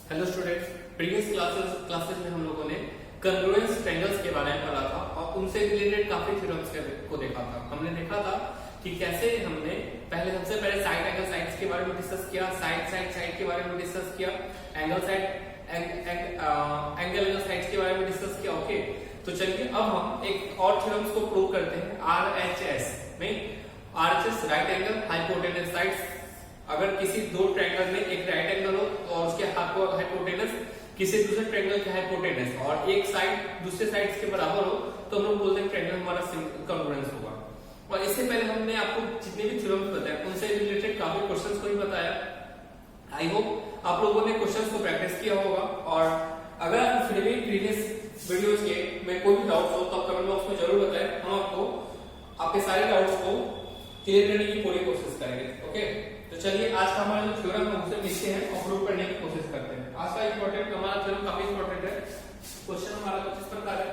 Hello students, previous classes में हम लोगों ने कॉन्ग्रुएंस ट्रायंगल्स के बारे में पढ़ा था और उनसे रिलेटेड काफी थ्योरम्स को देखा था। हमने देखा था कि कैसे हमने सबसे पहले साइड एंगल साइड्स के बारे में डिस्कस किया, साइड के बारे में डिस्कस किया, एंगल साइड्स के बारे में डिस्कस किया। ओके, तो चलिए अब हम एक और थ्योरम्स को प्रूव करते हैं। आरएचएस में RHS right angle hypotenuse sides, अगर किसी दो ट्रायंगल में एक राइट एंगल हो और उसके हाइपोटेनस किसी दूसरे ट्रायंगल के हाइपोटेनस और एक साइड दूसरे साइड के बराबर हो तो हम लोग बोलते हैं ट्रायंगल हमारा कॉन्ग्रुएंस होगा। और इससे पहले हमने आपको जितने भी थ्योरम्स बताए उनसे रिलेटेड काफी क्वेश्चंस को भी बताया। आई होप आप लोगों ने क्वेश्चंस को प्रैक्टिस किया होगा। और अगर आपको फिर भी प्रीवियस वीडियोस के में कोई भी डाउट हो तो आप कमेंट बॉक्स में जरूर बताएं, हम आपको आपके सारे डाउट्स को क्लियर करने की पूरी कोशिश करेंगे। ओके, तो चलिए आज का हमारा जो थ्योरम है उसे लिखते हैं और प्रूव करने की कोशिश करते हैं। आज का इंपॉर्टेंट हमारा थ्योरम काफी इंपॉर्टेंट है। क्वेश्चन हमारा कुछ इस प्रकार है।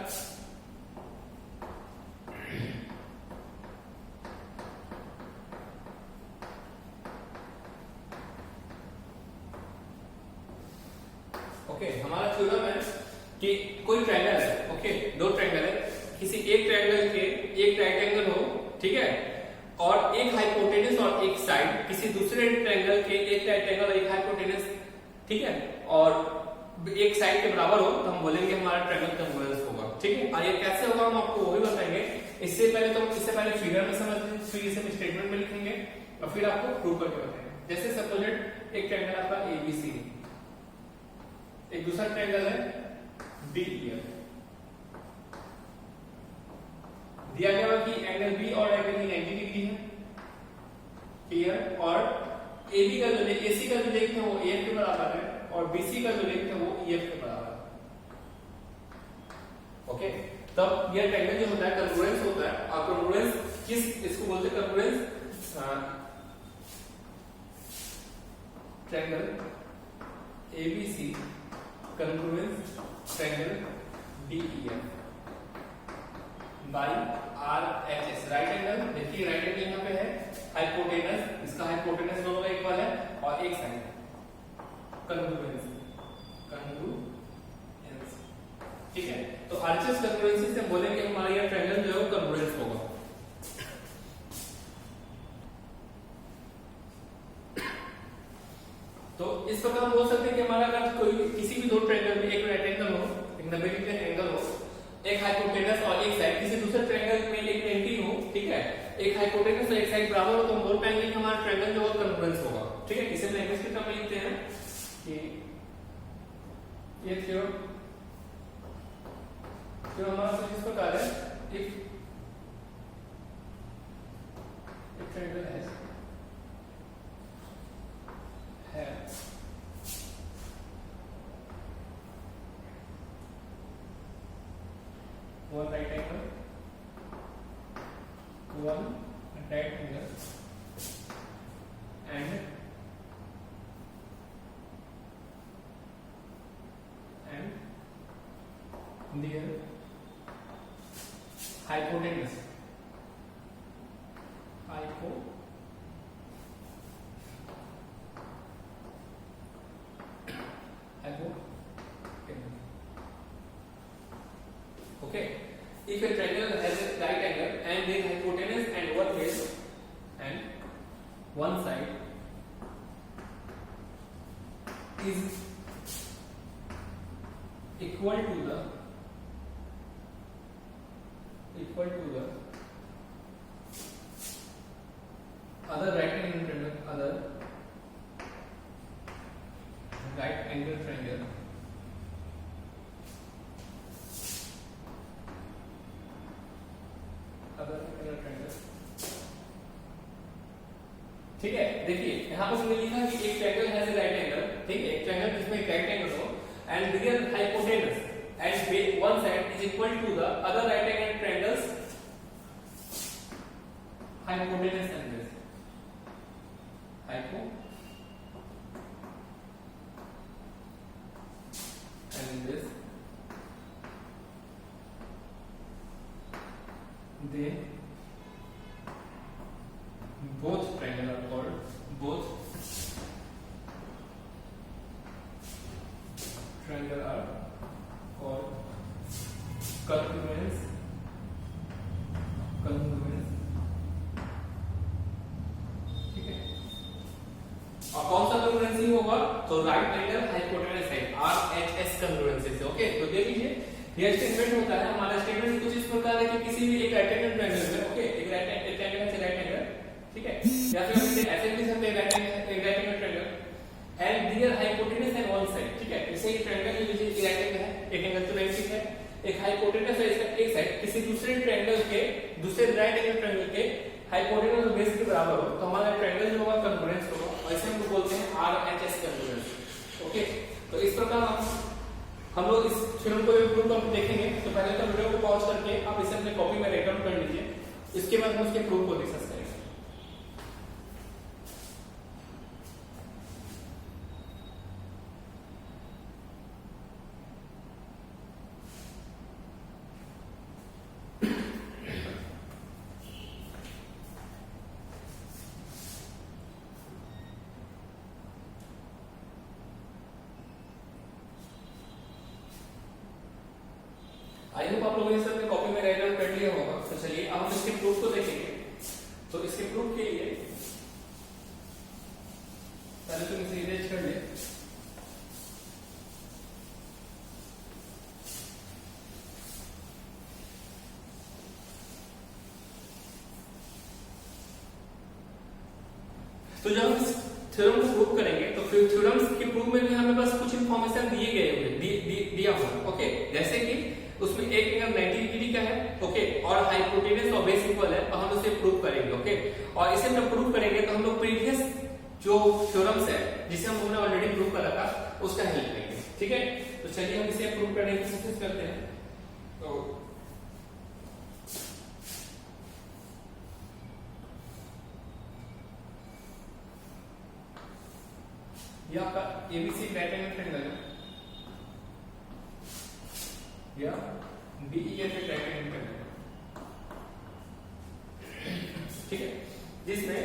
ओके, हमारा थ्योरम है कि कोई ट्रायंगल है, ओके, दो ट्रायंगल है, किसी एक ट्रायंगल के एक राइट एंगल हो, ठीक है, और एक हाइपोटेनस और एक साइड किसी दूसरे ट्रायंगल के एक राइट एंगल और एक हाइपोटेनस, ठीक है, और एक साइड के बराबर हो तो हम बोलेंगे हमारा ट्रायंगल कॉन्ग्रुएंस होगा। ठीक है, और ये कैसे होगा हम आपको वो भी बताएंगे। इससे पहले फिगर में समझ लें, फिर इसे हम स्टेटमेंट में लिखेंगे और फिर आपको प्रूव करके बताएंगे। जैसे सपोजेड एक ट्रायंगल आपका एबीसी, एक दूसरा ट्रायंगल है डीईएफ, दिया गया कि एंगल बी और एंगल ई 90 डिग्री है, क्लियर, और एबी का जो एसी का जो लेंथ है वो एएफ के बराबर है और बीसी का जो लेंथ है वो ईएफ के बराबर है। ओके, तब यह ट्रायंगल जो होता है कॉन्ग्रुएंस होता है। और कॉन्ग्रुएंस इसको बोलते हैं congruence triangle ABC congruence triangle DEF by RHS right angle. देखिए राइट एंगल यहाँ पे है, हाइपोटेनस, इसका हाइपोटेनस दोनों का इक्वल है और एक साइड कॉन्ग्रुएंस, ठीक है। तो आरएचएस कॉन्ग्रुएंस से बोलेंगे हमारा ये ट्रायंगल जो है कॉन्ग्रुएंस होगा। तो इस प्रकार हम बोल सकते हैं कि हमारा अगर कोई किसी भी दो ट्रायंगल में एक राइट एंगल हो, एक 90 डिग्री एंगल हो, एक हाइपोटेनस और एक साइड किसी दूसरे ट्रायंगल में एक 90 हो, ठीक है, एक हाइपोटेनस और एक साइड बराबर हो तो हम बोल पाएंगे कि हमारा ट्रायंगल जो है कॉन्ग्रुएंस होगा। ठीक है, इसे लैंग्वेज के टर्म में लिखते हैं कि ये थ्योरम जो हमारा कुछ इस प्रकार है। इफ ट्रायंगल है one right angle, one right angle, and their hypotenuse, okay. If a triangle has a right angle and their hypotenuse and one base and one side is equal to the other right angle triangle, ठीक है। देखिए यहाँ पर हमने लिखा कि एक triangle has a right angle, ठीक है, एक ट्रायंगल जिसमें एक राइट एंगल हो and there hypotenuse and one side is equal to the other right angle triangles hypotenuse and this hypo and this, they both triangle are called congruence, congruence, ठीक है। और कौन सा कंग्रुएंसी होगा? तो right angle hypotenuse side, RHS congruency से। Okay, तो देख लीजिए ये स्टेटमेंट होता है हमारा। स्टेटमेंट कुछ इस प्रकार है कि किसी भी एक राइट एंगल ट्रायंगल में, ओके, एक राइट एंगल से राइट एंगल, ठीक है, या फिर हम ऐसे भी सकते हैं right angle triangle and there hypotenuse and one side, ठीक है। जैसे एक ट्रायंगल ले लीजिए, एक राइट एंगल है, एक एंगल तो 90 है, एक हाइपोटेनस है इसका एक साइड, किसी दूसरे ट्रायंगल के, दूसरे राइट एंगल ट्रायंगल के हाइपोटेनस और बेस के बराबर हो, तो हमारा ट्रायंगल जो होगा कंग्रुएंस होगा, और इसे हम लोग बोलते हैं RHS कंग्रुएंस। ओके, तो इस प्रकार हम लोग इस थ्योरम को प्रूव करके देखेंगे। तो पहले तो वीडियो को पॉज करके आप इसे अपने कॉपी में राइट डाउन कर लीजिए, इसके बाद हम उसके प्रूफ को डिस्कस करेंगे। आई होप आप लोगों ने अपने कॉपी में राइट डाउन कर लिया होगा। तो चलिए अब हम इसके प्रूफ को देखेंगे। तो इसके प्रूफ के लिए पहले तो इसे इरेज कर ले। तो जब हम इस थ्योरम को प्रूव करेंगे तो फिर थ्योरम्स के प्रूफ में भी हमें बस कुछ इंफॉर्मेशन दिए गए हुए दिया हुआ, ओके, जैसे कि उसमें एक एंगल 90 डिग्री का है, ओके, और हाइपोटेनस और बेस इक्वल है, तो हम उसे प्रूव करेंगे, ओके। और इसे जब प्रूव करेंगे तो हम लोग प्रीवियस जो थ्योरम्स है जिसे हम लोगों ने ऑलरेडी प्रूव कर रखा उसका हेल्प लेंगे, ठीक है। तो चलिए हम इसे प्रूव करने की कोशिश करते हैं। तो ये आपका एबीसी राइट एंगल ट्रायंगल है, या DEF एक राइट एंगल ट्रायंगल, ठीक है, जिसमें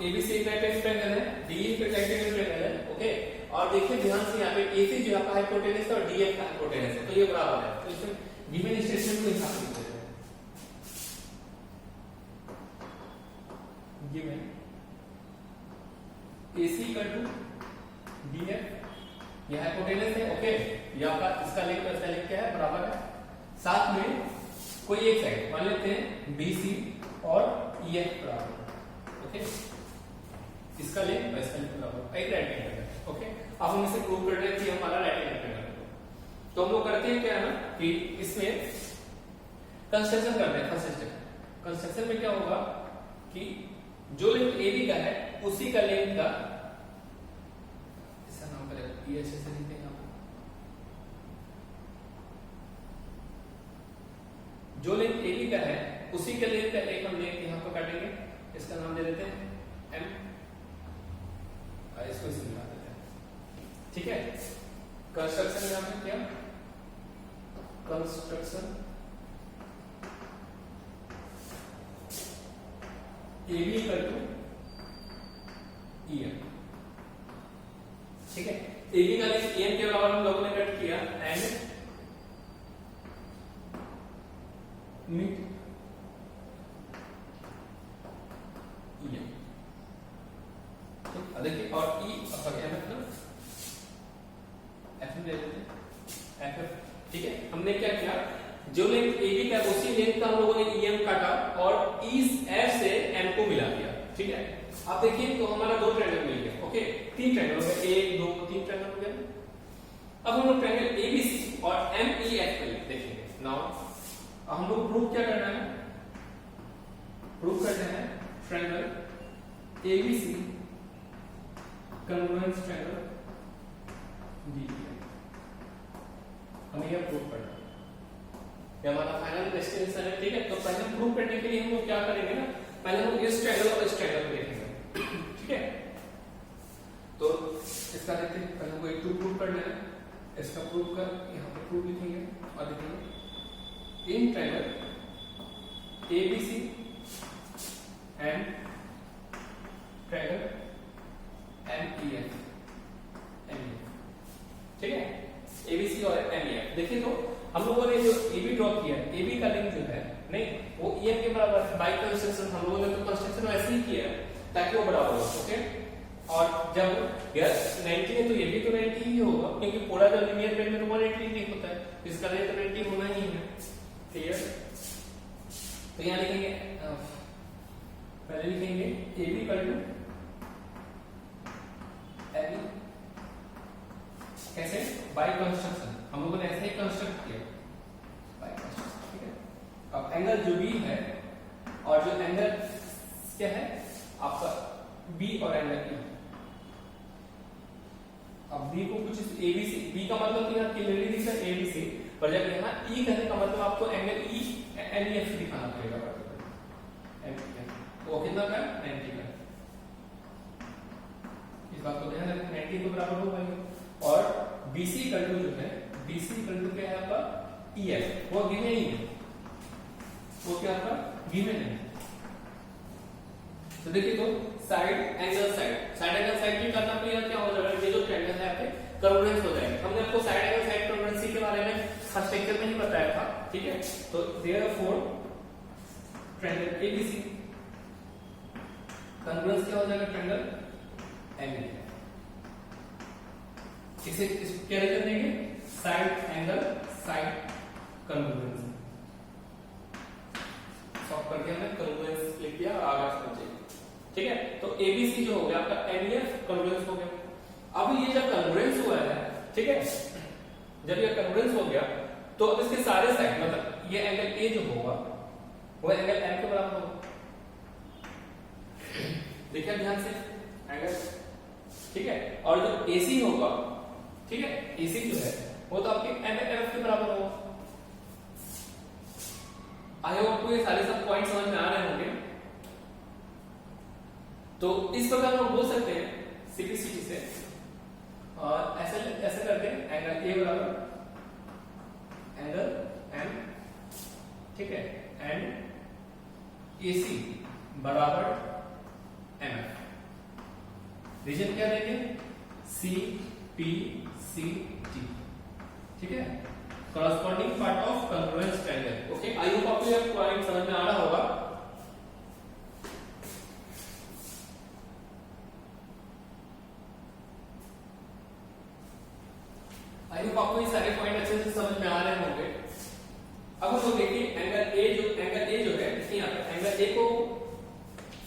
एबीसी एक राइट एंगल ट्रायंगल है, DEF एक राइट एंगल ट्रायंगल है, ओके। और देखिए ध्यान से यहाँ पे AC जो आपका हाइपोटेनस है और DF का हाइपोटेनस है, तो ये बराबर है। तो इसमें गिवन स्टेटमेंट को हिसाब से given AC equal to DF, ये हाइपोटेनस है, ओके, ये आपका इसका लेंथ और इसका लेंथ क्या है, बराबर है। साथ में कोई एक साइड मान लेते हैं BC और EF बराबर, ओके, इसका लेंथ और इसका लेंथ बराबर, एक राइट एंगल है, ओके। अब हम इसे प्रूव कर रहे हैं कि हमारा राइट एंगल है। तो हम लोग करते हैं क्या है ना कि इसमें कंस्ट्रक्शन करते हैं। फर्स्ट स्टेप कंस्ट्रक्शन में क्या होगा कि जो लेंथ AB का है उसी का लेंथ का इसका नाम करें PH से लिखते हैं, जो लेंथ AB का है उसी के लेंथ का एक हम लेंथ यहां पर काटेंगे, इसका नाम दे देते हैं M, इसको इसे मिला देते हैं, ठीक है। कंस्ट्रक्शन यहां पे क्या, construction AB equal to EM, ठीक है। AB का लेंथ EM के बराबर हम लोगों ने कट किया एंड मीट EM, ठीक। देखिए और E आपका क्या मतलब FF ले लेते हैं, FF, ठीक है। हमने क्या किया, जो लेंथ AB का उसी लेंथ का हम लोगों ने EM काटा और F से M को मिला दिया, ठीक है। अब देखिए तो हमारा दो ट्रायंगल मिल गया, ओके, तीन ट्रायंगल हो गए, 1 2 3 ट्रायंगल हो गए। अब हम लोग ट्रायंगल ABC और MEF को देखेंगे। नाउ हम लोग प्रूव क्या करना है, प्रूव करना है ट्रायंगल ABC कंग्रुएंस ट्रायंगल DEF, हमें यह प्रूव करना है, ये हमारा फाइनल डेस्टिनेशन है, ठीक है। तो पहले हम प्रूव करने के लिए हम लोग क्या करेंगे ना, पहले हम इस ट्रायंगल और इस ट्रायंगल को देखेंगे, ठीक है। तो इसका देखते हैं, पहले हमको एक प्रूव करना है, इसका प्रूव कर यहाँ पे प्रूव लिखेंगे और देखेंगे in triangle ABC and triangle MEF, ठीक है, एबीसी और एमईएफ। देखिए तो हम लोगों ने जो एबी ड्रॉ किया, एबी का लेंथ जो है नहीं वो ईएफ के बराबर है। बाई कंस्ट्रक्शन हम लोगों ने तो कंस्ट्रक्शन वैसे ही किया है ताकि वो बराबर हो। ओके, और जब यार 90 है तो ये भी तो 90 ही होगा, क्योंकि पूरा जो लीनियर प्लेन में तो 180 डिग्री होता है, इसका लेंथ तो 90 होना ही है। क्लियर? तो यहाँ लिखेंगे, पहले लिखेंगे AB इक्वल टू AB, कैसे? By construction. हम लोगों ने ऐसे ही कंस्ट्रक्ट किया बाय कंस्ट्रक्शन। ठीक है, अब एंगल जो B है और जो एंगल क्या है आपका B और एंगल E, अब B को कुछ ABC, B का मतलब तो यहाँ क्लियरली दिख रहा है ABC, पर जब यहाँ E कहने का मतलब आपको एंगल E NEF दिखाना पड़ेगा। वो कितना का? 90 का। इस बात को ध्यान रखें, 90 के बराबर होगा। और BC इक्वल टू जो है, BC इक्वल टू क्या है आपका? EF, वो गिवन ही है, वो क्या आपका गिवन है। तो देखिए तो side angle side angle side की करना तो क्या हो जाएगा, ये जो ट्रायंगल है आपके कन्वर्जेंस हो जाएंगे। हमने आपको साइड एंगल साइड कन्वर्जेंस के बारे में फर्स्ट लेक्चर में ही बताया था। ठीक है, तो देयरफॉर ट्रायंगल ABC कन्वर्जेंस क्या हो जाएगा? Triangle ME। इसे क्या लिख देंगे? Side angle side convergence. Solve करके हमने कन्वर्जेंस लिख दिया, आगे समझिए। ठीक है, तो ABC जो हो गया आपका NEF कन्वर्जेंस हो गया। अब ये जब कन्वर्जेंस हुआ है, ठीक है, जब ये कन्वर्जेंस हो गया तो अब इसके सारे साइड मतलब ये एंगल A जो होगा वो एंगल M के बराबर होगा। देखिए ध्यान से एंगल, ठीक है, और जो AC होगा, ठीक है, AC जो है वो तो आपके MF के बराबर होगा। आई होप आपको ये सारे सब पॉइंट समझ में आ रहे होंगे। तो इस प्रकार हम बोल सकते हैं सिंपलिसिटी से, और ऐसे करते हैं एंगल A बराबर एंगल M, ठीक है, एंड AC बराबर MF। रीजन क्या देंगे? CPCT। ठीक है, corresponding part of congruence triangle। Okay, I hope आपको ये पॉइंट समझ में आ रहा होगा। आई होप आपको ये सारे पॉइंट अच्छे से समझ में आ रहे होंगे। अब हम लोग देखिए एंगल A जो है, देखिए यहाँ पे एंगल A को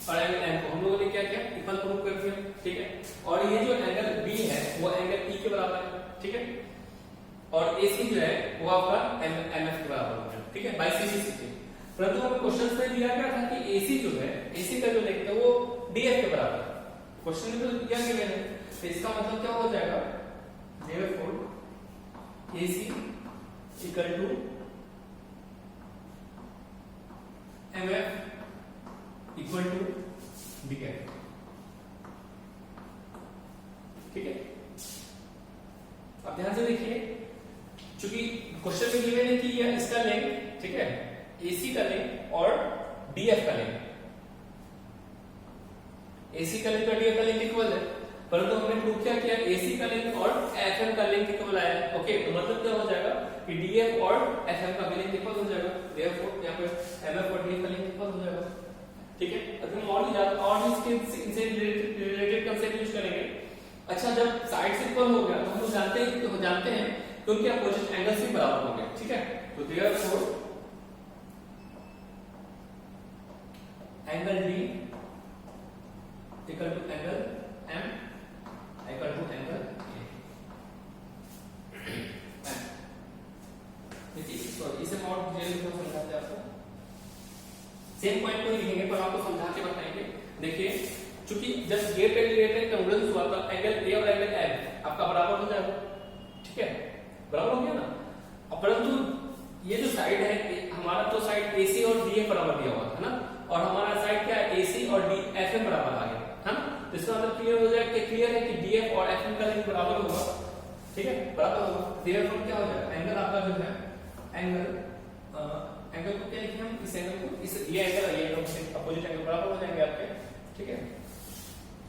और एंगल M को हम लोगों ने क्या किया? इक्वल प्रूव कर दिया। ठीक है, और ये जो एंगल B है वो एंगल E के बराबर है। ठीक है, और AC जो है वो आपका MF के बराबर होगा। ठीक है, बाय CPCT। परंतु हमें क्वेश्चन में दिया गया था कि AC जो है, AC का जो लेंथ है वो DF के बराबर है। क्वेश्चन में तो दिया गया है, तो इसका मतलब क्या हो जाएगा? therefore AC equal to MF equal to DF। ठीक है, अब ध्यान से देखिए, चूंकि क्वेश्चन में गिवन है कि यह इसका लेंथ, ठीक है, AC का लेंथ और DF का लेंथ, AC का लेंथ और DF का लेंथ इक्वल है, परंतु हमने प्रूव क्या किया? AC का लेंथ और FM का लेंथ इक्वल आया। ओके, तो मतलब क्या हो जाएगा कि DF और FM का लेंथ इक्वल हो जाएगा। देयरफॉर यहाँ पे MF और DF का लेंथ इक्वल हो जाएगा। ठीक है, अब हम और भी इससे रिलेटेड कांसेप्ट यूज करेंगे। अच्छा, जब साइड से इक्वल हो गया तो हम लोग जानते हैं कि उनके अपोजिट एंगल से बराबर होंगे। ठीक है, तो therefore angle D equal to angle M equal to angle A। देखिए सॉरी, इसे और डिटेल में समझाते हैं आपको। सेम पॉइंट को ही लिखेंगे पर आपको समझा के बताएंगे। देखिए, चूंकि जब ये पे रिलेटेड कन्वर्जेंस हुआ था एंगल A और एंगल M आपका बराबर हो जाएगा। ठीक है, बराबर हो गया ना। परंतु ये जो साइड है हमारा, तो साइड AC और DF बराबर दिया हुआ था ना, और हमारा साइड क्या है? AC और DFM बराबर आ गया है ना। तो इसका मतलब क्लियर हो जाएगा कि क्लियर है कि DF और FM का लेंथ बराबर होगा। ठीक है, बराबर होगा। देयरफॉर क्या हो जाएगा? एंगल आपका जो है एंगल को क्या लिखें हम? इस एंगल को, इस ये एंगल है, ये एंगल अपोजिट एंगल बराबर हो जाएंगे आपके। ठीक है,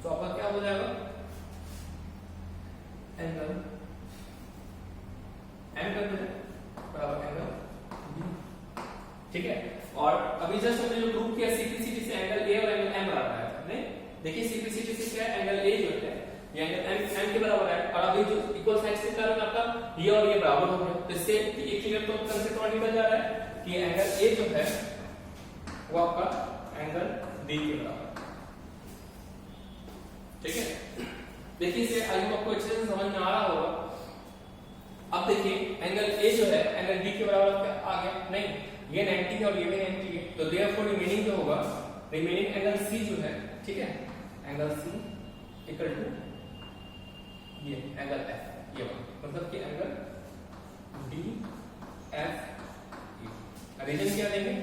तो आपका क्या हो जाएगा? एंगल ठीक है। और अभी जस्ट हमने जो प्रूव किया सिंप्लिसिटी से एंगल ए और एंगल एम बराबर आया था नहीं, देखिए सिंप्लिसिटी से क्या है, एंगल ए जो है ये एंगल एम के बराबर है, और अभी जो इक्वल साइड्स के कारण आपका ये और ये बराबर हो गया, तो इससे ये क्लियर तो कंसेप्ट और निकल जा रहा है कि एंगल ए जो है वो आपका एंगल डी के बराबर, ठीक है। देखिए इसे आई होप आपको अच्छे से समझ में आ रहा होगा। अब देखिए एंगल ए जो है एंगल डी के बराबर आ गया नहीं, ये 90 है और ये भी 90 है, तो देयरफॉर रिमेनिंग जो होगा, रिमेनिंग एंगल सी जो है, ठीक है, एंगल सी इक्वल टू ये एंगल एफ, ये मतलब कि एंगल डी एफ, रीजन क्या देंगे,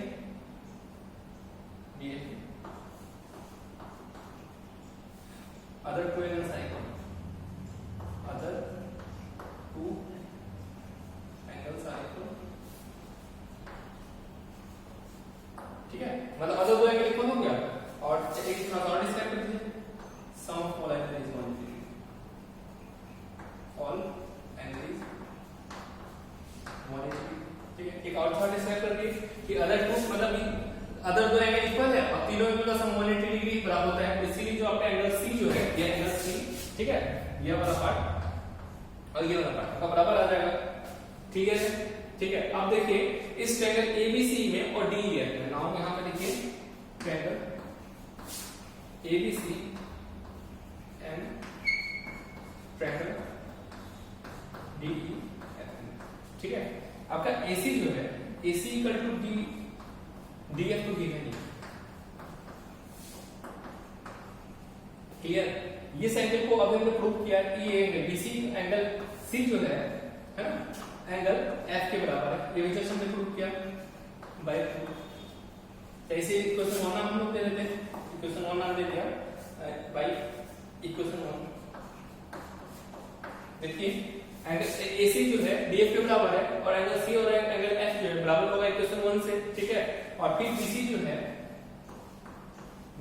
D F, other two angles आएंगे, अदर टू एंगल्स आएंगे, ठीक है, मतलब अदर दो एंगल इक्वल हो गया, और एक थोड़ा और डिस्क्राइब कर दीजिए, sum of all angle is 180, all angle is 180, ठीक है। एक और थोड़ा डिस्क्राइब कर दिए कि अदर टू मतलब अदर दो एंगल इक्वल है, अब तीनों एंगल का सम 180 डिग्री बराबर होता है, इसीलिए जो आपका एंगल सी जो है ये एंगल सी, ठीक है, ये वाला पार्ट और ये वाला पार्ट आपका बराबर आ जाएगा, ठीक है, ठीक है। अब देखिए इस ट्रायंगल एबीसी में और डीईएफ में, नाउ यहां पे देखिए triangle ABC and triangle DEF, ठीक है। आपका एसी जो है AC equal to D DF को गिवन है, क्लियर। ये एंगल को अभी हमने प्रूव किया कि ये एंगल बीसी एंगल सी जो है ना, एंगल एफ के बराबर है, ये भी हमने प्रूव किया बाय प्रूफ। ऐसे इक्वेशन 1 हम लोग दे देते हैं, इक्वेशन 1 नाम दे दिया बाय इक्वेशन 1। देखिए एंगल एसी जो है डीएफ के बराबर है, और एंगल सी और एंगल एफ जो है बराबर होगा इक्वेशन 1 से, ठीक है। और फिर बीसी जो है,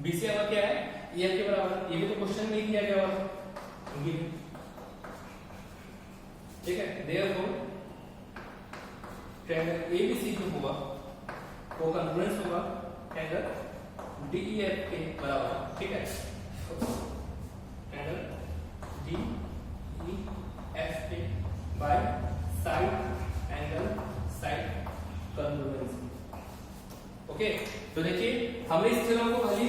बीसी अब क्या है, एफ के बराबर, ये भी तो क्वेश्चन में दिया गया हुआ, ठीक है। देयरफॉर ट्रायंगल एबीसी जो होगा वो कॉन्ग्रुएंस होगा एंगल डीईएफ के बराबर, ठीक है, एंगल डीईएफ के by side angle side congruence, okay. तो देखिए हमने इस थ्योरम को खाली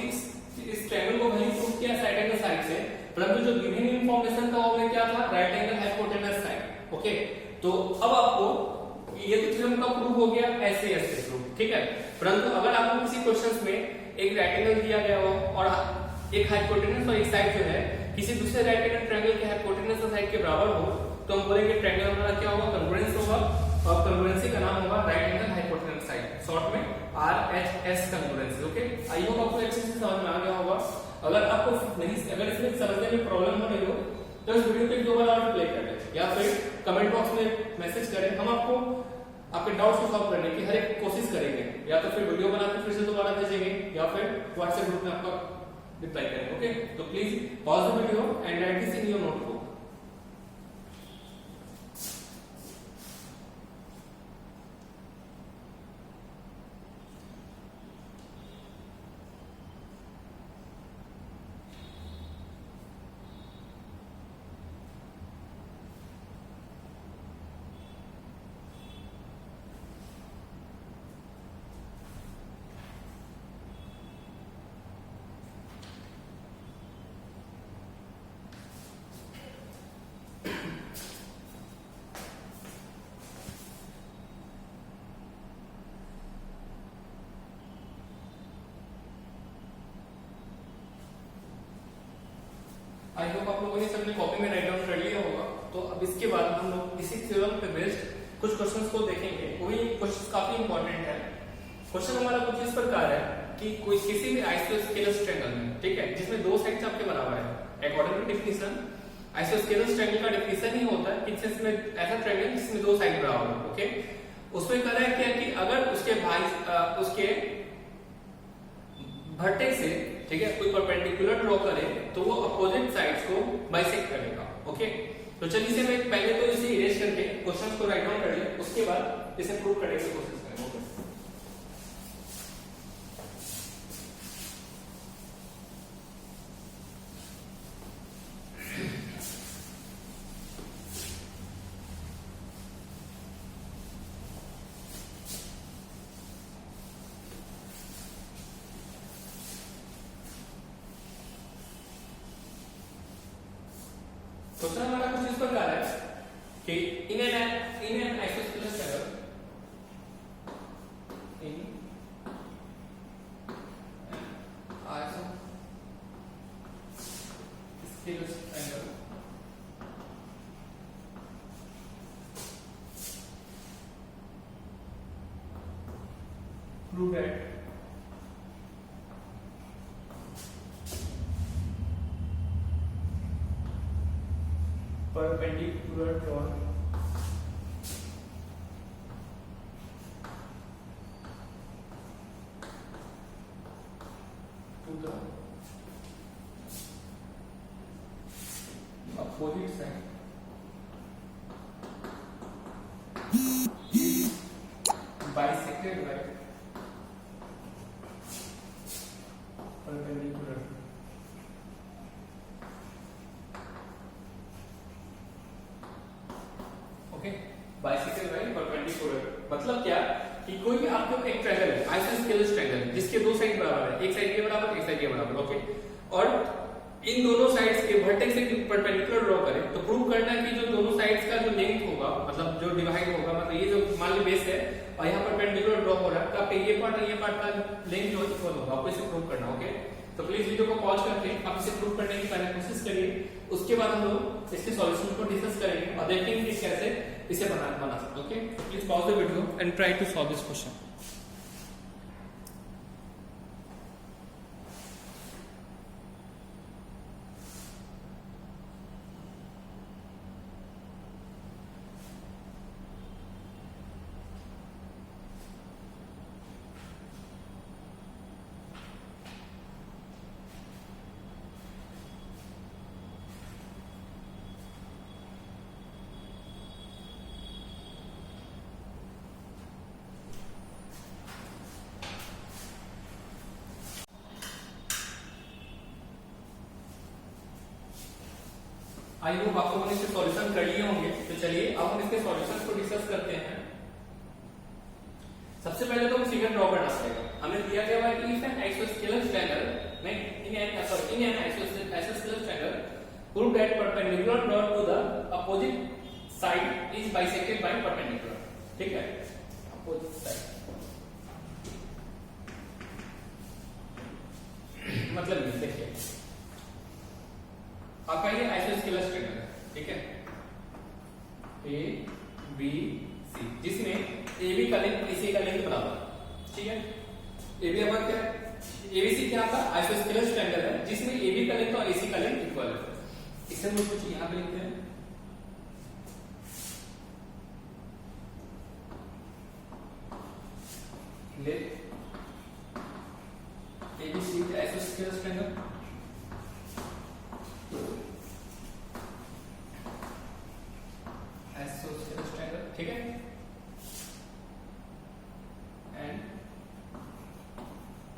इस ट्रायंगल को खाली प्रूव किया साइड एंगल साइड से, परंतु जो गिवन इंफॉर्मेशन था वो क्या था, right angle hypotenuse side, okay. तो अब आपको ये तो थ्योरम का प्रूव हो गया ऐसे ऐसे प्रूव, ठीक है। परंतु अगर आपको किसी क्वेश्चंस में एक राइट एंगल दिया गया हो और एक हाइपोटेनस और एक साइड जो है किसी दूसरे राइट एंगल ट्रायंगल के हाइपोटेनस और साइड के बराबर हो, तो हम बोलेंगे ट्रायंगल हमारा क्या होगा, कॉन्ग्रुएंस होगा, और कॉन्ग्रुएंसी का नाम होगा right angle hypotenuse side, short में RHS congruency, okay. I hope आपको अच्छे से समझ में आ गया होगा। अगर आपको नहीं, अगर इसमें समझने में प्रॉब्लम हो रही हो तो इस वीडियो को एक दो बार और प्ले कर लें या फिर कमेंट बॉक्स में मैसेज करें, हम आपको आपके डाउट्स को सॉल्व करने की हर एक कोशिश करेंगे, या तो फिर वीडियो बना के फिर से दोबारा भेजेंगे या फिर व्हाट्सएप ग्रुप में आपका रिप्लाई करेंगे, ओके। तो please pause the video and right this in your notebook. I hope आप लोगों ने सबने कॉपी में राइट डाउन कर लिया होगा। तो अब इसके बाद हम लोग इसी थ्योरम पे बेस्ड कुछ क्वेश्चंस को देखेंगे, वही क्वेश्चंस काफी इंपॉर्टेंट है। क्वेश्चन हमारा कुछ इस प्रकार है कि कोई किसी भी आइसोस्केलस ट्रायंगल में, ठीक है, जिसमें दो साइड्स आपके बराबर है, according to definition isosceles triangle का डेफिनेशन ही होता है कि जिसमें ऐसा ट्रायंगल जिसमें दो साइड बराबर हो, ओके। उसमें कह रहा है क्या कि अगर उसके वर्टेक्स से, ठीक है, कोई परपेंडिकुलर ड्रॉ करे तो वो अपोजिट साइड्स को बाइसेक्ट करेगा, ओके। तो चलिए इसे मैं पहले तो इसे इरेज करके क्वेश्चंस को राइट डाउन कर ले, उसके बाद इसे प्रूव करने की कोशिश करेंगे, ओके। क्वेश्चन हमारा कुछ इस प्रकार है कि इन an isosceles triangle in isosceles triangle prove that perpendicular drawn to the opposite side bisected by perpendicular okay bisected by perpendicular मतलब क्या कि कोई भी आपको एक ट्रायंगल है आइसोस्केलस ट्रायंगल जिसके दो साइड बराबर है, एक साइड के बराबर एक साइड के बराबर, ओके, और इन दोनों साइड्स के वर्टेक्स से परपेंडिकुलर ड्रॉ करें तो प्रूव करना है कि जो दोनों साइड्स का जो लेंथ होगा मतलब जो डिवाइड होगा मतलब ये जो मान ली बेस है और यहाँ परपेंडिकुलर ड्रॉ हो रहा है तो आपके ये पार्ट और ये पार्ट का लेंथ जो इक्वल होगा, आपको इसे प्रूव करना, ओके। तो प्लीज वीडियो को पॉज करके आप इसे प्रूव करने की पहले कोशिश करिए, उसके बाद हम लोग इसके सॉल्यूशन को डिस्कस करेंगे और देखेंगे कि कैसे इसे बना सकते, ओके। तो please pause the video and try to solve this question. I hope आप लोगों ने इसके सॉल्यूशन कर लिए होंगे, तो चलिए अब हम इसके सॉल्यूशंस को डिस्कस करते हैं। सबसे पहले तो हमें फिगर ड्रॉ करना पड़ेगा। हमें दिया गया है कि if an isosceles triangle in an isosceles triangle prove that perpendicular draw to the opposite side is bisected by perpendicular, ठीक है, अपोजिट साइड मतलब ये देखिए आपका ये आइसोस्केलस ट्रायंगल है, ठीक है, ए बी सी जिसमें ए बी का लेंथ इसी का लेंथ बराबर, ठीक है, ए बी हमारा क्या एबीसी क्या आपका आइसोस्केलस ट्रायंगल है जिसमें ए बी का लेंथ और एसी का लेंथ इक्वल है। इसे हम कुछ यहां पे लिखते हैं ले एबीसी आइसोस्केलस ट्रायंगल ठीक है, एंड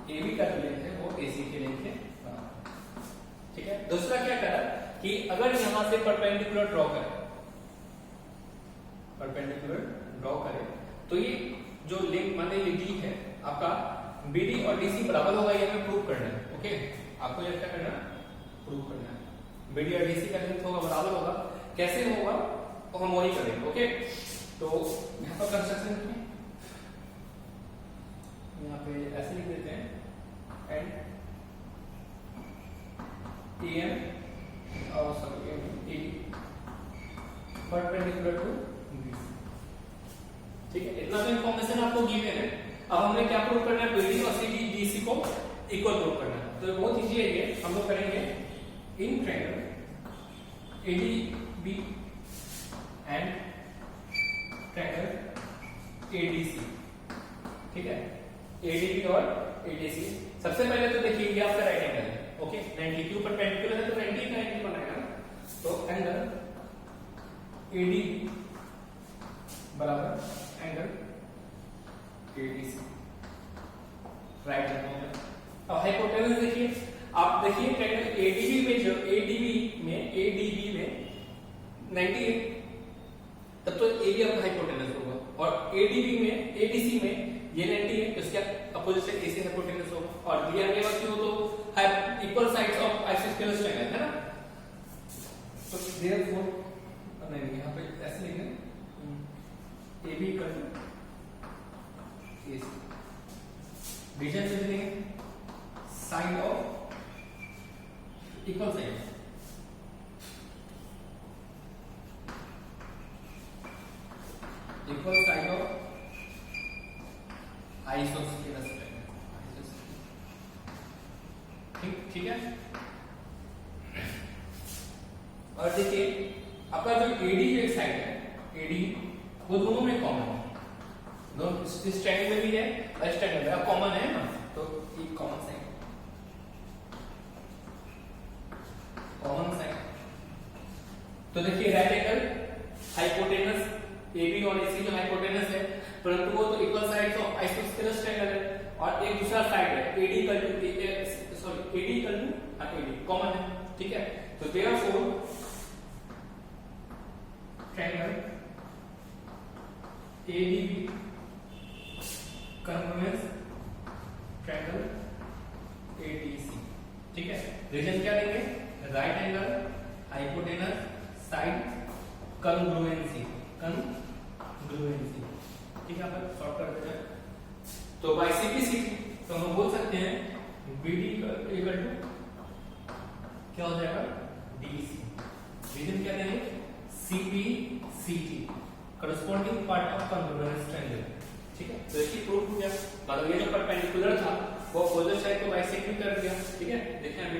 AB का जो लेंथ है वो AC के लेंथ के बराबर, ठीक है। दूसरा क्या करा कि अगर यहां से परपेंडिकुलर ड्रॉ करे तो ये जो लेंथ मान लीजिए D है आपका BD और DC बराबर होगा, ये हमें प्रूव करना है, ओके। आपको ये क्या करना है, प्रूव करना है BD और DC का लेंथ होगा बराबर होगा, कैसे होगा तो हम वही करेंगे, ओके। तो यहाँ पर कंस्ट्रक्शन की यहाँ पे ऐसे लिख देते हैं एंड TM और सॉरी परपेंडिकुलर टू BC, ठीक है। इतना तो इंफॉर्मेशन आपको गिवन है। अब हमें क्या प्रूव करना है, BD और CD DC को इक्वल प्रूव करना है। तो बहुत इजी है ये, हम लोग करेंगे in triangle ADB and triangle ADC, ठीक है, ADB और ADC। सबसे पहले तो देखिए ये आपका राइट एंगल है, ओके, 90 के ऊपर परपेंडिकुलर है तो 90 का एंगल बनाएगा ना, तो एंगल ADB बराबर एंगल ADC, राइट एंगल। अब हाइपोटेनस देखिए, आप देखिए ट्रायंगल ADB में 90 है तब तो AB आपका हाइपोटेनस होगा, और ADB में ADC में ये 90 है तो इसका अपोजिट साइड AC हाइपोटेनस होगा, और दिया गया क्यों तो equal sides of isosceles triangle है ना। तो देयरफॉर नहीं, यहाँ पे ऐसे लिखेंगे AB equal to AC। Reason से लिखेंगे side of equal side, equal side of isosceles triangle. ठीक है। और देखिए आपका जो AD जो साइड है, AD वो दोनों में कॉमन है, दोनों इस ट्रायंगल में भी है और इस ट्रायंगल में कॉमन है ना, तो ये कॉमन साइड, कॉमन साइड। तो देखिए राइट एंगल हाइपोटेनस AB और AC जो हाइपोटेनस है, परंतु वो तो equal sides of isosceles triangle है, और एक दूसरा साइड है AD equal to AD common है। ठीक है। तो therefore triangle ADB congruence triangle ADC। ठीक है। रीजन क्या देंगे, right angle hypotenuse side congruency, congruency. ठीक है, अपन शॉर्ट कर देते हैं। तो बाय सिंपलिसिटी तो हम बोल सकते हैं BD इक्वल टू क्या हो जाएगा DC। रीजन क्या देंगे, CPCT corresponding part of congruence triangle. ठीक है। तो इसकी प्रूफ हो गया, मतलब ये जो परपेंडिकुलर था वो अपोजिट साइड को बाइसेक्ट भी कर दिया। ठीक है। देखें अभी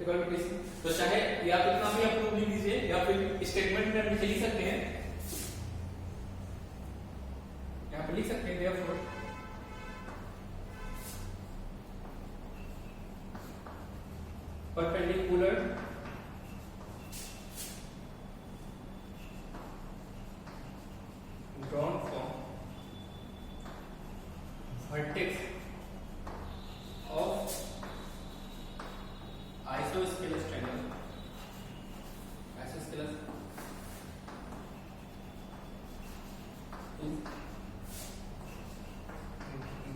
इक्वल टू DC। तो चाहे या तो इतना भी आप प्रूफ लिख दीजिए या फिर स्टेटमेंट में नीचे लिख सकते हैं, यहाँ पे लिख सकते हैं therefore perpendicular drawn from vertex of isosceles triangle, isosceles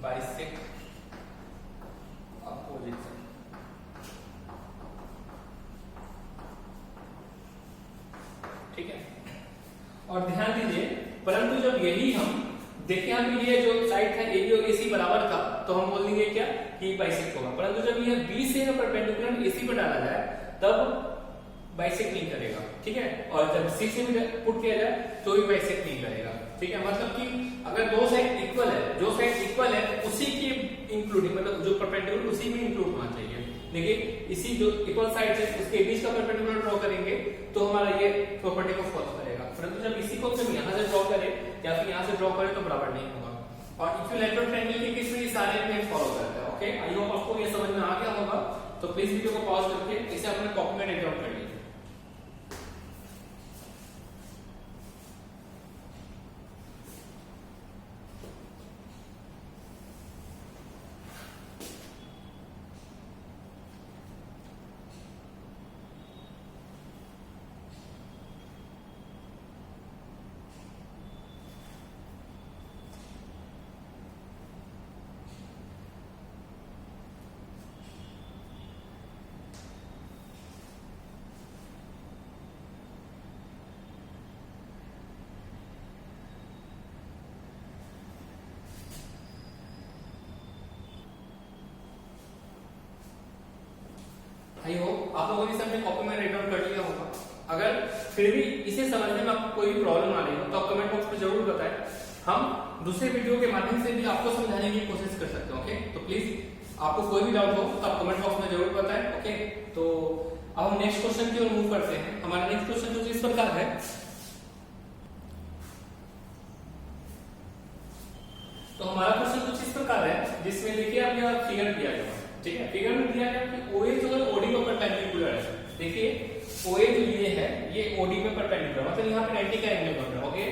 bisect opposite side। ठीक है। और ध्यान दीजिए, परंतु जब यही हम देखिए हम ये जो साइड था AB और AC बराबर था तो हम बोल देंगे क्या कि बाइसेक्ट होगा, परंतु जब ये B से परपेंडिकुलर AC पर डाला जाए तब बाइसेक्ट नहीं करेगा। ठीक है। और जब C से भी पुट किया जाए तो भी बाइसेक्ट नहीं करेगा। ठीक है। मतलब कि अगर दो साइड इक्वल है, जो साइड इक्वल है उसी की इंक्लूडिंग, मतलब जो परपेंडिकुलर उसी में इंक्लूड होना चाहिए। देखिए इसी जो इक्वल साइड है उसके बीच का परपेंडिकुलर ड्रॉ करेंगे तो हमारा ये प्रॉपर्टी को फॉलो करेगा, परंतु जब इसी को हम यहाँ से ड्रॉ करें या फिर यहाँ से ड्रॉ करें तो बराबर नहीं होगा। और इक्विलैटरल ट्रायंगल के केस में ये सारे में फॉलो करता है। ओके, आई होप आपको ये समझ में आ गया होगा। तो प्लीज वीडियो को पॉज करके इसे अपने कॉपी में नोट डाउन कर लीजिए। आई होप आप लोगों ने सब कॉपी में राइट डाउन कर लिया होगा। अगर फिर भी इसे समझने में आपको कोई भी प्रॉब्लम आ रही हो तो आप कमेंट बॉक्स में जरूर बताएं, हम दूसरे वीडियो के माध्यम से भी आपको समझाने की कोशिश कर सकते हैं। ओके, तो प्लीज आपको कोई भी डाउट हो तो आप कमेंट बॉक्स में जरूर बताएं। ओके, तो अब हम नेक्स्ट क्वेश्चन की ओर मूव करते हैं। हमारा नेक्स्ट क्वेश्चन कुछ इस प्रकार है। तो हमारा क्वेश्चन कुछ इस प्रकार है जिसमें देखिए आप यहाँ फिगर दिया गया है। ठीक है, फिगर में दिया गया कि OA जो है OD में परपेंडिकुलर है। देखिए OA जो ये है ये OD में परपेंडिकुलर, मतलब यहाँ पे 90 का एंगल बन रहा है। ओके,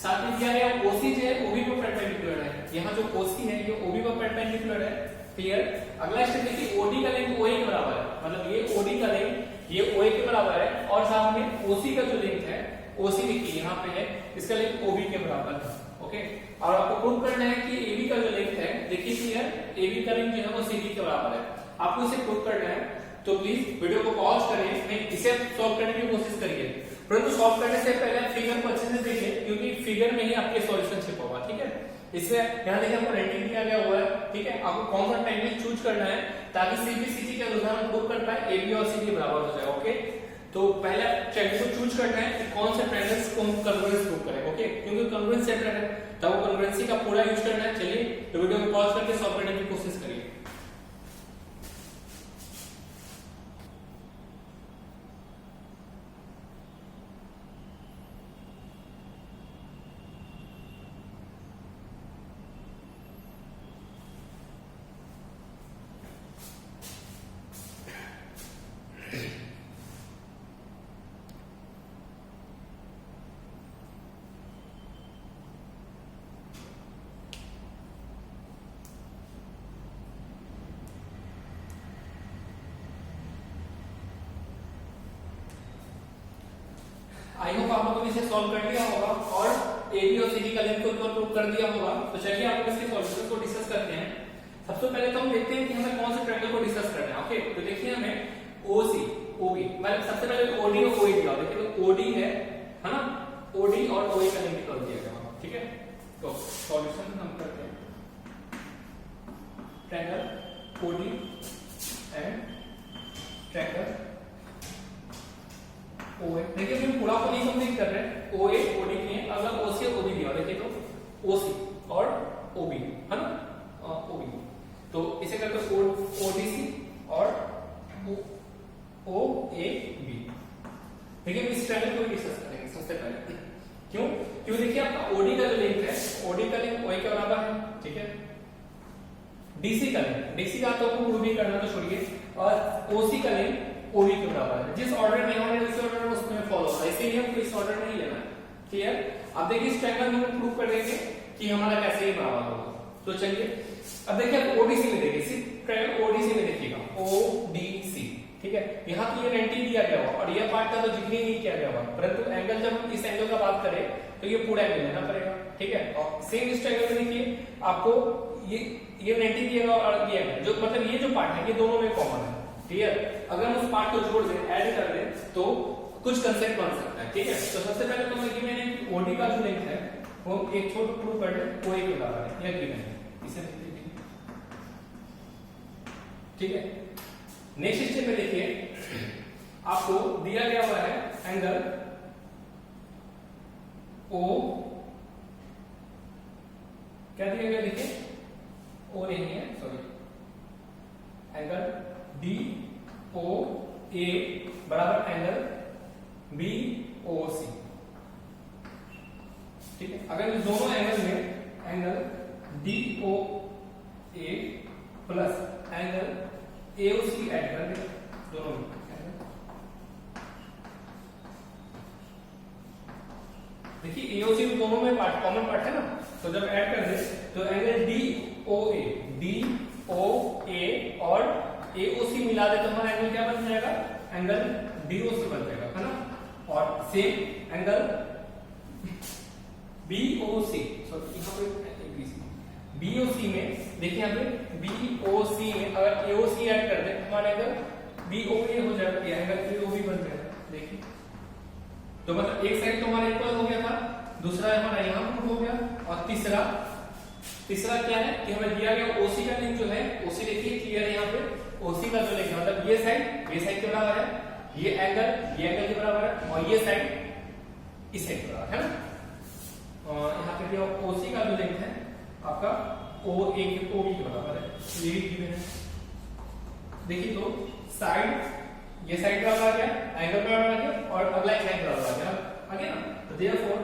साथ में दिया गया OC जो है OB में परपेंडिकुलर है। यहाँ जो OC है ये OB में परपेंडिकुलर है। क्लियर। अगला स्टेप देखिए OD का लेंथ OA के बराबर है, मतलब ये OD का लेंथ ये OA के बराबर है, और साथ में OC का जो लेंथ है OC देखिए यहाँ पे है, इसका लेंथ OB के बराबर है। ओके, और आपको प्रूव करना है कि AB का जो लेंथ है देखिए क्लियर, AB का लेंथ जो है वो CD के बराबर है। आपको इसे प्रूव करना है। तो प्लीज वीडियो को पॉज करिए, नहीं इसे सॉल्व करने की कोशिश करिए, परंतु सॉल्व करने से पहले फिगर को अच्छे से देखिए, क्योंकि फिगर में ही आपके सॉल्यूशन छिपा हुआ, ठीक है। इसमें यहाँ देखिए आपको रेटिंग दिया गया हुआ है, ठीक है। आपको कौन सा ट्रायंगल चूज करना है ताकि सीबीसीटी के अनुसार हम प्रूव कर पाए एबी और सीडी बराबर हो जाए, ओके। तो पहले ट्रायंगल को चूज करना है कि कौन से ट्रायंगल्स को हम कन्वर्जेंस प्रूव करें, ओके, क्योंकि कन्वर्जेंस चैप्टर है तब वो कन्वर्जेंसी का पूरा यूज करना है। चलिए तो वीडियो को पॉज करके सॉल्व करने की कोशिश करिए। आई होप आप लोगों ने इसे सॉल्व कर लिया होगा और एबी और सीडी का लेंथ को प्रूव कर दिया होगा। तो चलिए आप इसके सॉल्यूशन को डिस्कस करते हैं। सबसे पहले तो हम देखते हैं कि हमें कौन से ट्रायंगल को डिस्कस करना है, ओके। तो देखिए हमें ओसी ओबी, मतलब सबसे पहले ओडी और ओई दिया, देखिए तो ओडी है ना, ओडी और ओई का लेंथ निकाल दिया गया, ठीक है। तो सॉल्यूशन हम करते हैं, ट्रायंगल ओडी एंड ट्रायंगल ओए, देखिए हम पूरा को नहीं कंप्लीट कर रहे हैं, ओए ओडी की है, अगर ओसी और ओबी दिया देखिए तो ओसी और ओबी है ना, ओबी, तो इसे करते हैं ओडीसी और ओएबी। देखिए इस ट्रायंगल को डिस्कस करेंगे सबसे पहले, क्यों, क्यों देखिए आपका ओडी का जो लेंथ है, ओडी का लेंथ ओए के बराबर है, ठीक है। डीसी का लेंथ, डीसी का तो आपको प्रूव भी करना तो छोड़िए, और ओसी का लेंथ ओबी के बराबर है। जिस ऑर्डर में होने उस ऑर्डर में उसमें फॉलो, ऐसे ही हमको इस ऑर्डर में ही लेना है, क्लियर। अब देखिए इस ट्रायंगल में हम प्रूव कर देंगे कि हमारा कैसे ही बराबर होगा। तो चलिए अब देखिए आप ओडीसी में देखिए, सिर्फ ट्रायंगल ओडीसी में देखिएगा, ओडीसी, ठीक है। यहाँ तो ये 90 दिया गया हुआ और ये पार्ट का तो जिक्र ही नहीं किया गया हुआ, परंतु एंगल जब हम इस एंगल का बात करें तो ये पूरा एंगल लेना पड़ेगा, ठीक है। और सेम इस ट्रायंगल में देखिए आपको ये 90 दिएगा और ये जो मतलब ये जो पार्ट है ये दोनों में कॉमन है, क्लियर। अगर हम उस पार्ट को जोड़ दें, ऐड कर दें तो कुछ कंसेप्ट बन सकता है, ठीक है। तो सबसे पहले तो मैंने ओडी का जो लेंथ है वो एक छोटा प्रूव कर दे, ओए के बराबर है, यह गिवन है, इसे देखिए, ठीक है। नेक्स्ट स्टेप में देखिए आपको दिया गया हुआ है एंगल ओ, क्या दिया गया देखिए, ओ नहीं है, सॉरी, एंगल डी ओ ए बराबर एंगल बी ओ सी, ठीक है। अगर इस दोनों एंगल में angle D O A plus angle A O C add कर दें, दोनों में देखिए ए ओ सी दोनों में पार्ट कॉमन पार्ट है ना, तो जब ऐड कर दे तो एंगल डी ओ ए और एओसी मिला दे तो हमारा एंगल क्या बन जाएगा, एंगल डीओसी बन जाएगा, है ना। और सेम एंगल बीओसी, सॉरी यहाँ पे बीओसी में देखिए, यहाँ पे बीओसी में अगर एओसी ऐड कर दे हमारा एंगल बीओए हो जाएगा, ये एंगल बीओबी बन जाएगा, देखिए। तो मतलब एक साइड तो हमारा इक्वल हो गया था, दूसरा हमारा यहाँ प्रूव हो गया, और तीसरा क्या है कि हमें दिया गया ओसी का लेंथ जो है, ओसी देखिए क्लियर है यहाँ पे, ओसी का जो लेंथ मतलब ये साइड के बराबर है, ये एंगल के बराबर है, और ये साइड इस साइड के बराबर है ना। और यहाँ पे दिया ओसी का जो लेंथ है आपका ओ ए के ओबी के बराबर है, ये भी गिवन है। देखिए तो साइड, ये साइड बराबर आ गया, एंगल बराबर आ गया, और अगला एक साइड बराबर आ गया ना। तो therefore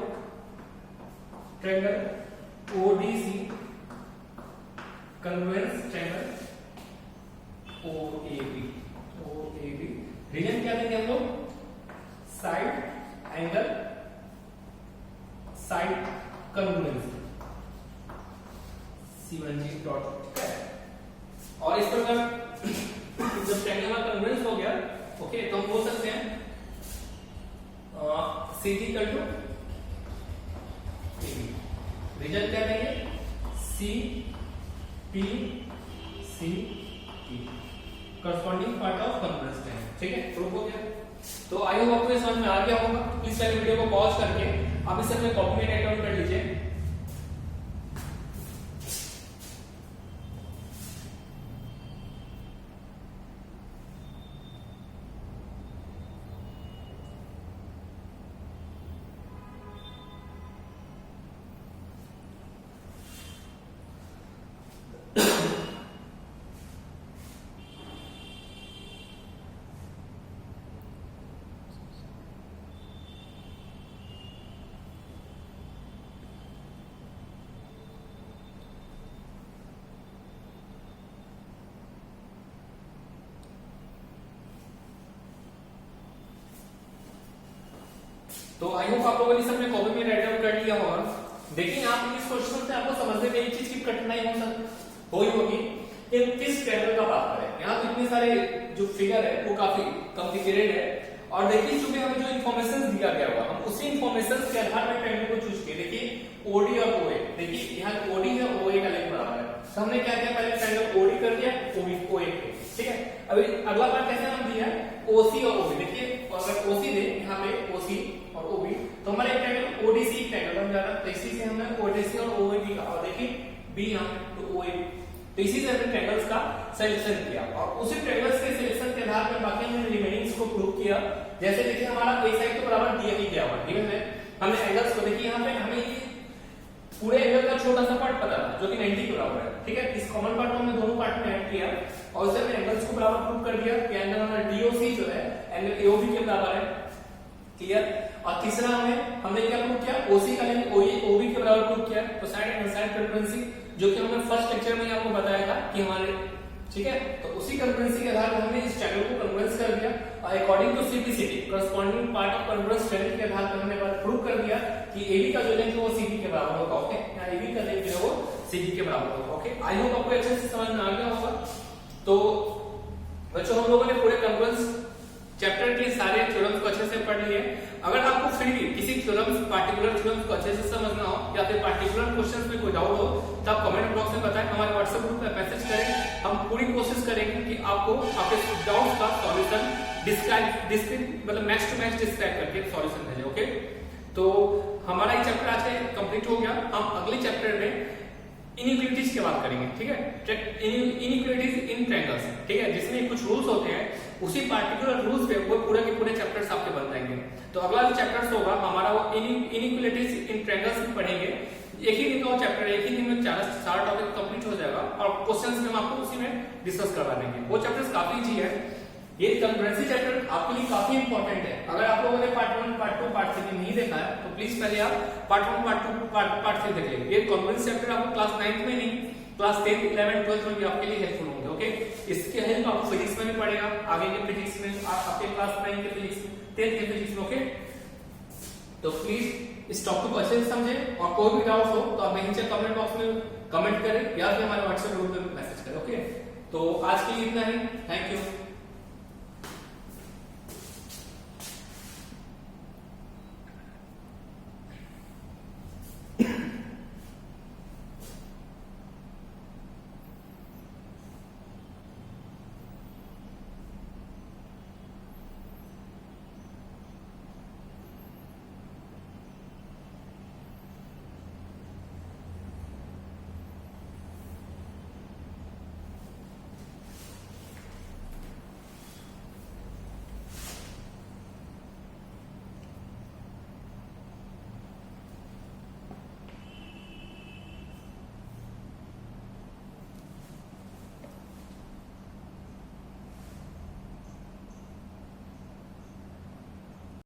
triangle ODC convergence triangle OAB, reason क्या देंगे हम लोग, side angle side convergence C1G dot, और इस प्रकार जब ट्रायंगल का कन्वर्जेंस हो गया, ओके, तो हम बोल सकते हैं CG equal to AB। Reason क्या देंगे, C P C E, corresponding part of congruence triangle. ठीक है, प्रूफ हो गया। तो आई होप आपको समझ में आ गया होगा। प्लीज पहले वीडियो को पॉज करके आप इसे अपने कॉपी में राइट डाउन कर लीजिए। तो आई होप आप लोगों ने सबने कॉपी में राइट डाउन कर लिया होगा। देखिए आप इस क्वेश्चन से आपको समझने में एक चीज की कठिनाई हो होगी कि किस ट्रायंगल का बात करें। यहाँ तो इतने सारे जो फिगर है वो काफी कॉम्प्लिकेटेड है, और देखिए चूंकि हमें जो इन्फॉर्मेशन दिया गया हुआ हम उसी इन्फॉर्मेशन के आधार पर ट्रायंगल को चूज किए। देखिए ओडी और ओए, देखिए यहाँ ओडी है ओए का लेंथ बराबर है, तो हमने क्या किया पहले ट्रायंगल ओडी कर दिया ओए पे। ठीक है, अभी अगला पार्ट कैसे हम दिया ओसी और ओबी। देखिए अगर ओसी दे यहाँ पे ओसी और ओबी तो हमारा एक ट्रायंगल ओडीसी ट्रायंगल बन जाता है। तो इसी से हमने ओडीसी और ओबी का, और देखिए बी यहाँ तो ओए, तो इसी से हमने ट्रायंगल्स का सिलेक्शन किया और उसी ट्रायंगल्स के सिलेक्शन के आधार पर बाकी हमने रिमेनिंग्स को प्रूव किया। जैसे देखिए हमारा एक साइड तो बराबर दिया ही गया हुआ, गिवन है। हमने एंगल्स को देखिए यहाँ पे हमें पूरे एंगल का छोटा सा पार्ट पता था जो कि 90 के बराबर है। ठीक है, इस कॉमन पार्ट को हमने दोनों पार्ट में ऐड किया और उससे हमने एंगल्स को बराबर प्रूव कर दिया कि एंगल हमारा डीओसी जो है एंगल एओबी के बराबर है। क्लियर। और तीसरा हमने क्या प्रूव किया ओसी का लेंथ ओबी के बराबर प्रूव किया। तो साइड एंड साइड कंकरेंसी जो कि हमने फर्स्ट लेक्चर में आपको बताया था कि हमारे, ठीक है, तो उसी कंकरेंसी के आधार पर हमने इस ट्रायंगल को कंकरेंस कर दिया और according to CPCT corresponding part of congruence triangle के आधार पर हमने प्रूव कर दिया कि एबी का जो लेंथ है वो सीबी के बराबर होगा। ओके, यहाँ एबी का लेंथ जो है वो सीबी के बराबर होगा। ओके, आई होप आपको अच्छे से समझ में आ गया होगा। तो बच्चों हम लोगों ने पूरे कंकरेंस चैप्टर के सारे थ्योरम्स को अच्छे से पढ़ लिए। अगर आपको फिर भी किसी थ्योरम्स पार्टिकुलर थ्योरम्स को अच्छे से समझना हो या फिर पार्टिकुलर क्वेश्चंस में कोई डाउट हो तो आप कमेंट बॉक्स में बताएं, हमारे व्हाट्सएप ग्रुप में मैसेज करें। हम पूरी कोशिश करेंगे कि आपको आपके डाउट्स का सॉल्यूशन डिस्क्राइब मतलब मैच टू मैच डिस्क्राइब करके सॉल्यूशन भेजें। ओके, तो हमारा ये चैप्टर आज कंप्लीट हो गया। हम अगले चैप्टर में इनइक्वालिटीज की बात करेंगे। ठीक है, इनइक्वालिटीज इन ट्रायंगल्स, ठीक है, जिसमें कुछ रूल्स होते हैं उसी पार्टिकुलर रूल्स पे वो पूरे के पूरे चैप्टर्स आपके बन जाएंगे। तो अगला जो चैप्टर्स होगा हमारा वो इनइक्वालिटीज इन ट्रायंगल्स में पढ़ेंगे। एक ही दिन का चैप्टर है, एक ही दिन में सारा टॉपिक कंप्लीट हो जाएगा और क्वेश्चंस में हम आपको उसी में डिस्कस करवा देंगे। वो चैप्टर्स काफी इजी है। ये कंकरेंसी चैप्टर आपके लिए काफी इंपॉर्टेंट है। अगर आप लोगों ने पार्ट 1 पार्ट 2 पार्ट 3 नहीं देखा है तो प्लीज पहले आप पार्ट 1 पार्ट 2 पार्ट 3 देख लीजिए। ये कंकरेंसी चैप्टर आपको क्लास 9th में नहीं क्लास 10th 11th 12th में भी आपके लिए हेल्पफुल होंगे। ओके, इसके हेल्प आपको फिजिक्स में भी पड़ेगा, आगे के फिजिक्स में, आपके क्लास 9 के फिजिक्स में, 10th के फिजिक्स में। ओके, तो प्लीज इस टॉपिक को अच्छे से समझें और कोई भी डाउट हो तो आप नीचे कमेंट बॉक्स में कमेंट करें या फिर हमारे व्हाट्सएप ग्रुप में मैसेज करें। ओके, तो आज के लिए इतना ही। Thank you.